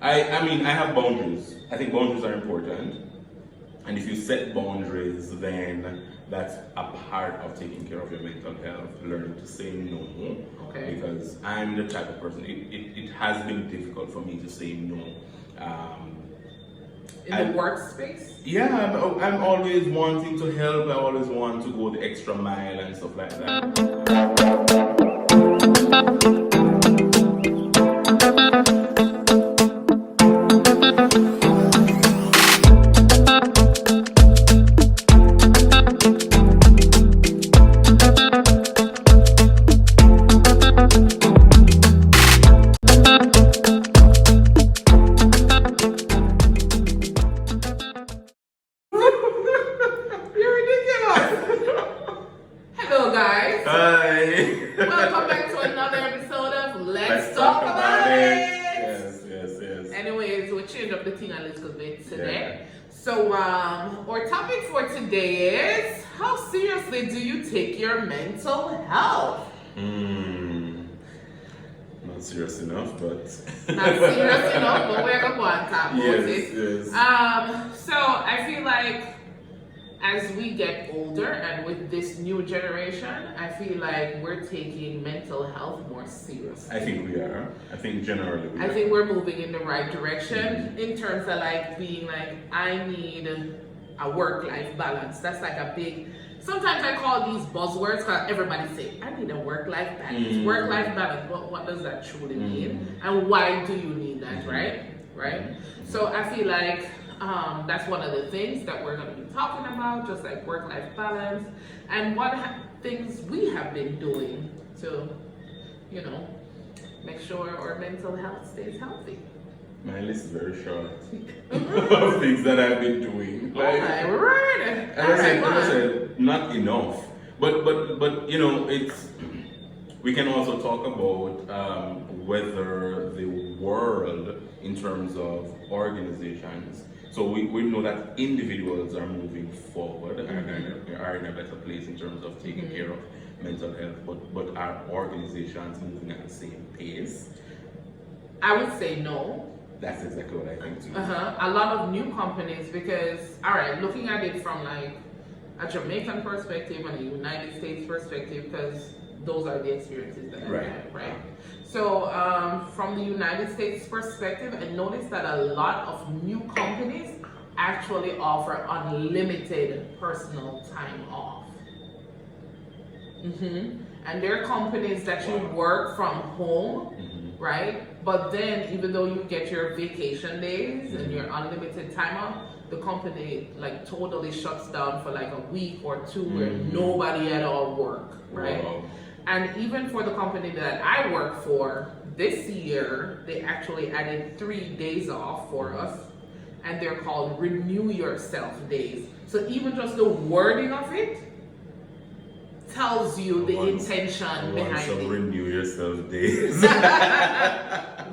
I mean, I have boundaries. I think boundaries are important. And if you set boundaries, then that's a part of taking care of your mental health, learning to say no. Okay. Because I'm the type of person, it has been difficult for me to say no. In the workspace? Yeah, I'm always wanting to help, I always want to go the extra mile and stuff like that. You're ridiculous! Hello guys! Hi! Welcome back to another episode of Let's Talk About It! Yes. Anyways, we'll change up the thing a little bit today. Yeah. So, our topic for today is, how seriously do you take your mental health? Not serious enough, but Not serious enough, but we're going to go and talk about it. Yes. So I feel like as we get older and with this new generation, I feel like we're taking mental health more seriously. I think we are. I think generally we are. I think we're moving in the right direction in terms of like being like, I need a work-life balance. That's like a big, sometimes I call these buzzwords because everybody say, I need a work-life balance. Work-life balance, what does that truly mean? And why do you need that, right? So I feel like that's one of the things that we're going to be talking about, just like work-life balance and what things we have been doing to, make sure our mental health stays healthy. My list is very short of things that I've been doing. Like, as I said, not enough. But it's. We can also talk about whether the world, in terms of organizations. So we know that individuals are moving forward and are in a better place in terms of taking care of mental health, but are organizations moving at the same pace? I would say no. That's exactly what I think too. A lot of new companies, because, all right, looking at it from like a Jamaican perspective and a United States perspective, because those are the experiences that I had, right? So from the United States perspective, I noticed that a lot of new companies actually offer unlimited personal time off. And there are companies that you work from home, right? But then even though you get your vacation days and your unlimited time off, the company like totally shuts down for like a week or two where nobody at all work, right? Wow. And even for the company that I work for, this year, they actually added 3 days off for us, and they're called Renew Yourself Days. So even just the wording of it tells you the intention behind some it. Renew Yourself Days.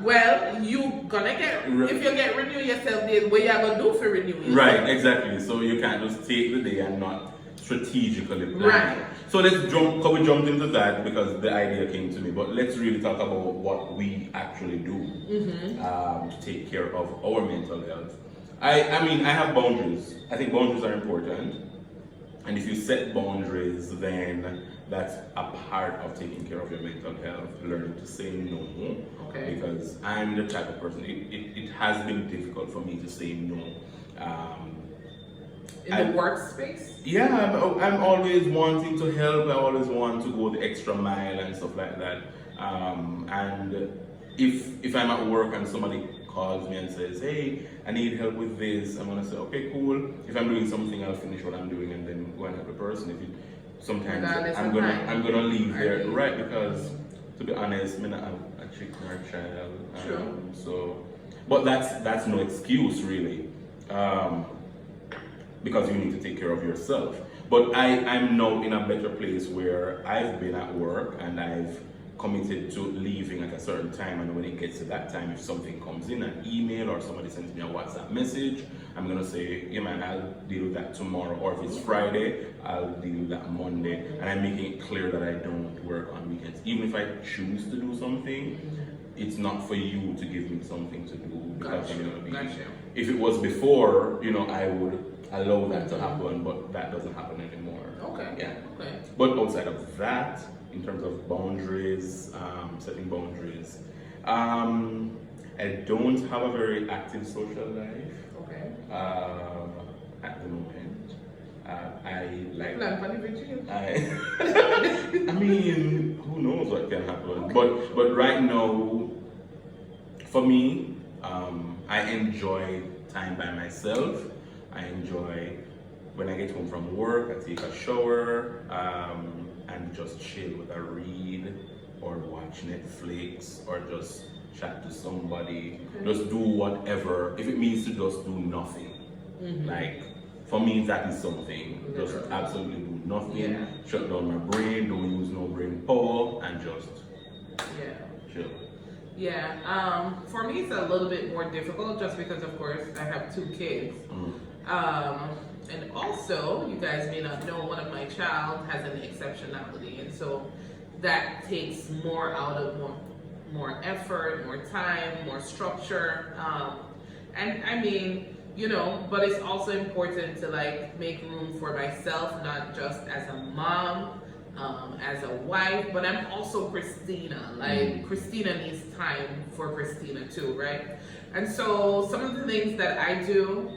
Well, you gonna get, if you get Renew Yourself Days, what you gonna do for Renew Yourself? Right, exactly. So you can't just take the day and not strategically plan. Right. So we jumped into that because the idea came to me, but let's really talk about what we actually do to take care of our mental health. I mean, I have boundaries. I think boundaries are important. And if you set boundaries, then that's a part of taking care of your mental health, learning to say no. Okay. Because I'm the type of person, it has been difficult for me to say no. In the workspace? Yeah, I'm always wanting to help, I always want to go the extra mile and stuff like that. And if I'm at work and somebody calls me and says, hey, I need help with this, I'm gonna say, okay, cool. If I'm doing something, I'll finish what I'm doing and then go and help the person. Sometimes I'm gonna leave there, right? Because to be honest, I'm not a chick or a child. So, but that's no excuse really. Because you need to take care of yourself. But I'm now in a better place where I've been at work and I've committed to leaving at a certain time, and when it gets to that time, if something comes in, an email or somebody sends me a WhatsApp message, I'm gonna say, yeah man, I'll deal with that tomorrow, or if it's Friday, I'll deal with that Monday, and I'm making it clear that I don't work on weekends. Even if I choose to do something, it's not for you to give me something to do because I'm gonna be. Gotcha. If it was before, I would allow that to happen, but that doesn't happen anymore. Okay. Yeah. Okay. But outside of that, in terms of boundaries, setting boundaries, I don't have a very active social life. Okay. At the moment, I like. I mean, who knows what can happen? Okay. But right now, for me, I enjoy time by myself. I enjoy when I get home from work. I take a shower and just chill with a read or watch Netflix or just chat to somebody. Okay. Just do whatever. If it means to just do nothing, like. For me, that is something. Just absolutely do nothing. Yeah. Shut down my brain. Don't use no brain power, and just chill. Yeah. For me, it's a little bit more difficult, just because, of course, I have 2 kids. And also, you guys may not know, one of my child has an exceptionality, and so that takes more out of more effort, more time, more structure. And I mean. But it's also important to make room for myself, not just as a mom, as a wife, but I'm also Christina. Christina needs time for Christina too, right? And so some of the things that I do,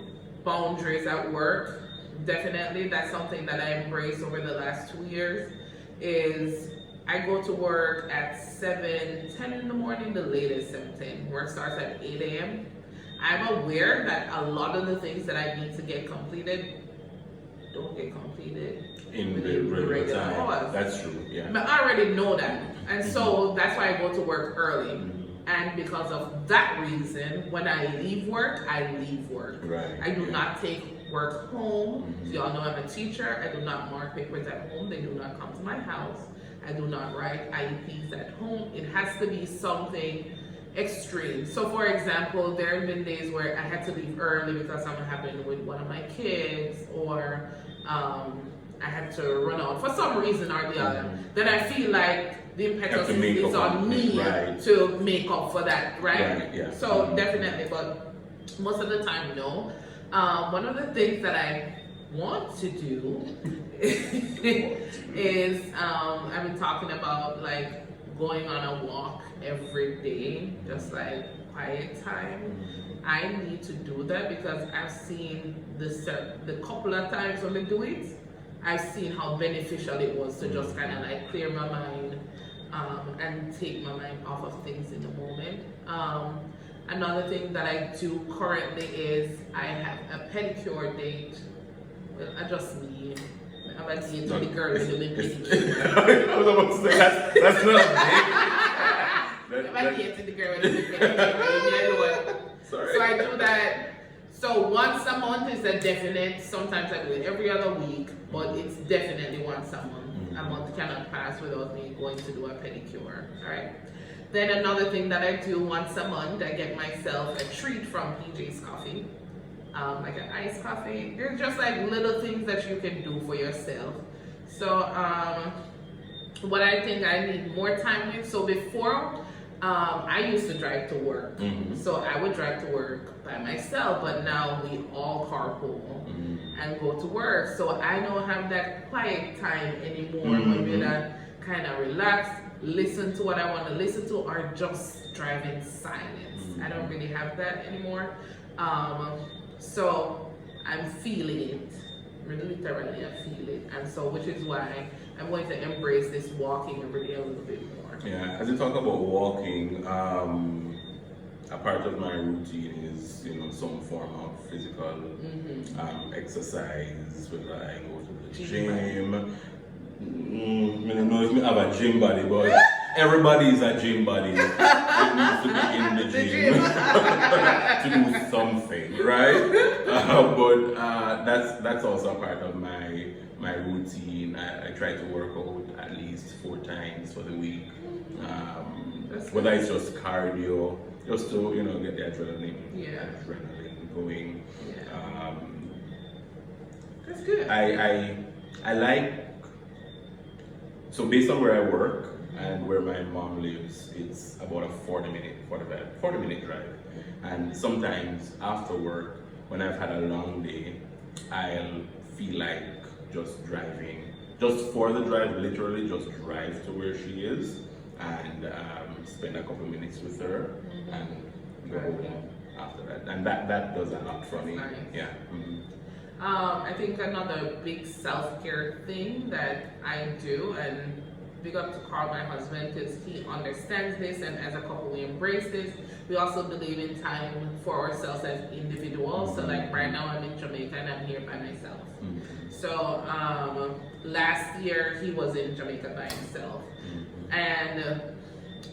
boundaries at work, definitely that's something that I embraced over the last 2 years, is I go to work at 7:10 in the morning, the latest 7:10. Work starts at 8 a.m. I'm aware that a lot of the things that I need to get completed don't get completed in the regular time. hours. That's true, yeah. But I already know that. And so that's why I go to work early. And because of that reason, when I leave work, I leave work. Right. I do not take work home. So y'all know I'm a teacher. I do not mark papers at home. They do not come to my house. I do not write IEPs at home. It has to be something extreme. So for example, there have been days where I had to leave early because something happened with one of my kids, or I had to run out for some reason or the other. Then I feel like the impetus is on me to make up for that, right? Yeah. So definitely, but most of the time, no. One of the things that I want to do is I've been talking about going on a walk every day, just quiet time. I need to do that because I've seen the couple of times when I do it, I've seen how beneficial it was to just kind of clear my mind and take my mind off of things in the moment. Another thing that I do currently is I have a pedicure date. Well, I just need. I'm a date with the girl who's doing pedicure. I was about to say that's not a date. I'm a date with the girl who's doing pedicure. Sorry. So I do that. So once a month is a definite. Sometimes I do it every other week, but it's definitely once a month. A month cannot pass without me going to do a pedicure. All right. Then another thing that I do once a month, I get myself a treat from PJ's Coffee, like an iced coffee. They're just little things that you can do for yourself. So what I think I need more time with. So before, I used to drive to work. So I would drive to work by myself, but now we all carpool and go to work. So I don't have that quiet time anymore when we're not kind of relaxed, listen to what I want to listen to, or just drive in silence. I don't really have that anymore. So I'm feeling it. Literally, I feel it. And so, which is why I'm going to embrace this walking every day a little bit more. Yeah, as you talk about walking, a part of my routine is, some form of physical exercise, whether I go to the gym. I don't know if I have a gym body, but everybody is a gym body. It needs to be in the gym to do something, right? But that's also a part of my routine. I try to work out at least 4 times for the week. Whether it's just cardio, just to get the adrenaline going. Yeah. That's good. I like. So based on where I work, and where my mom lives, it's about a 40-minute drive. And sometimes after work, when I've had a long day, I'll feel like just driving, just for the drive, literally just drive to where she is and spend a couple minutes with her and go home after that. And that does a lot for me. Nice. Yeah. I think another big self-care thing that I do, and big up to Carl, my husband, because he understands this, and as a couple we embrace this. We also believe in time for ourselves as individuals. So like right now I'm in Jamaica and I'm here by myself. So last year he was in Jamaica by himself, and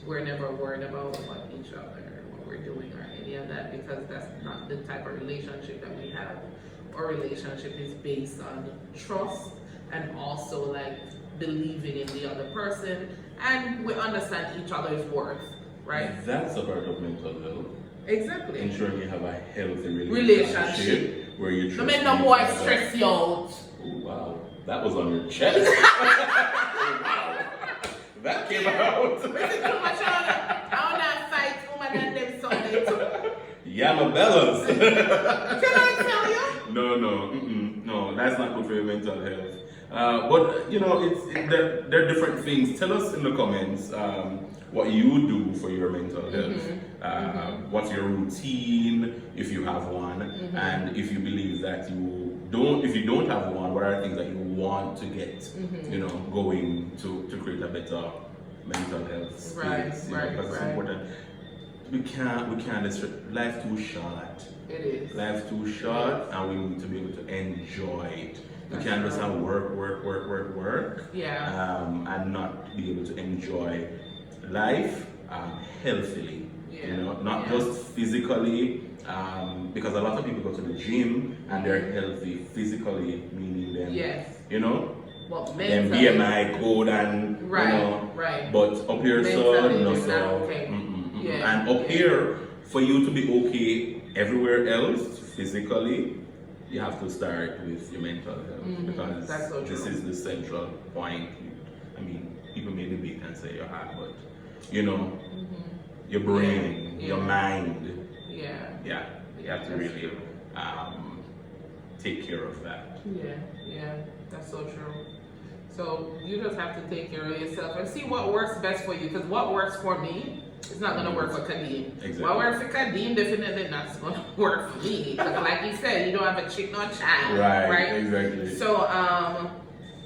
we're never worried about what each other, what we're doing or any of that, because that's not the type of relationship that we have. Our relationship is based on trust and also like believing in the other person, and we understand each other's worth, right? That's a part of mental health. Exactly. Ensuring you have a healthy relationship where you no make no boy stress you out. Oh, wow, that was on your chest. Oh, wow, that came out. Too much I wanna fight woman and them Sunday too. Yamabellas. Can I tell you? No, that's not good for your mental health. But you know, there are different things. Tell us in the comments what you do for your mental health. What's your routine, if you have one, and if you believe that you don't. If you don't have one, what are things that you want to get, you know, going to create a better mental health space? Right. It's important. We can't. Life too short. It is. Life's too short, and we need to be able to enjoy it. We can't just have work, yeah, and not be able to enjoy life healthily. Yeah. You know, not just physically, because a lot of people go to the gym and they're healthy physically, meaning them, you know, what them BMI code and you know, but up here so no so. Yeah. And up here, for you to be okay everywhere else physically, you have to start with your mental health, because this is the central point. I mean, people may debate and say your heart, but you know, your brain, your mind. Yeah, you have to really take care of that. Yeah, that's so true. So you just have to take care of yourself and see what works best for you, because what works for me, it's not going to work for Kadeem. Exactly. What works for Kadeem definitely not going to work for me. Because like you said, you don't have a chick nor child. Right? Exactly. So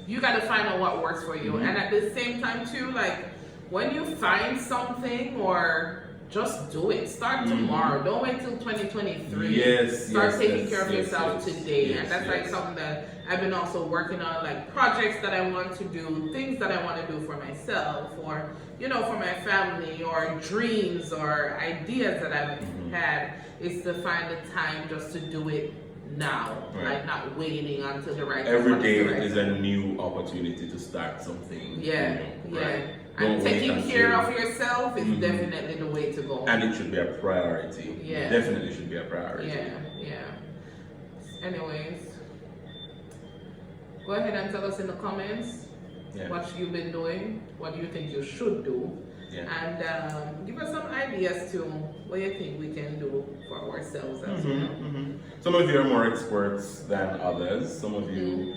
you got to find out what works for you. And at the same time too, like when you find something, or just do it. Start tomorrow. Don't wait till 2023. Start taking care of yourself today. And that's like something that I've been also working on, like projects that I want to do, things that I want to do for myself, or you know, for my family, or dreams or ideas that I've had, is to find the time just to do it now, like not waiting until the right time. Every day is a new opportunity to start something. And taking care of yourself is definitely the way to go. And it should be a priority. It definitely should be a priority. Anyways, go ahead and tell us in the comments what you've been doing, what do you think you should do, and give us some ideas to what you think we can do for ourselves as well. Some of you are more experts than others. Some of you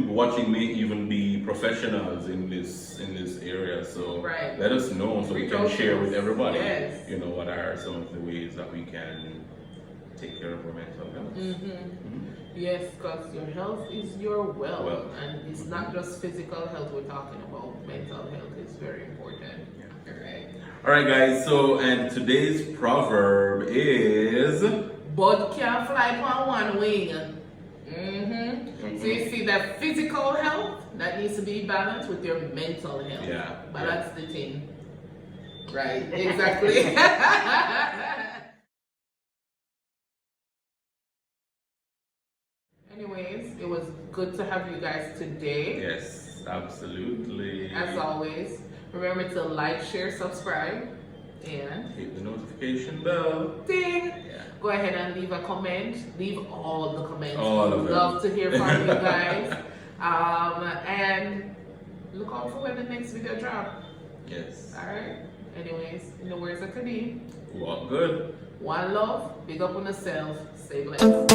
watching may even be professionals in this area. So let us know so we can share with everybody. You know, what are some of the ways that we can take care of our mental health. Yes, because your health is your wealth, and it's not just physical health we're talking about. Mental health is very important. All right, guys. So, and today's proverb is: "Bird can't fly on one wing." So you see that physical health that needs to be balanced with your mental health. Balance the thing. Right. Exactly. Anyways, it was good to have you guys today. Yes, absolutely. As always, remember to like, share, subscribe, and hit the notification bell. Ding! Go ahead and leave a comment. Leave all the comments. All of them. Love to hear from you guys. And look out for when the next video drop. Yes. Alright. Anyways, in the words of Kadeem, Walk good. one love, big up on yourself, stay blessed.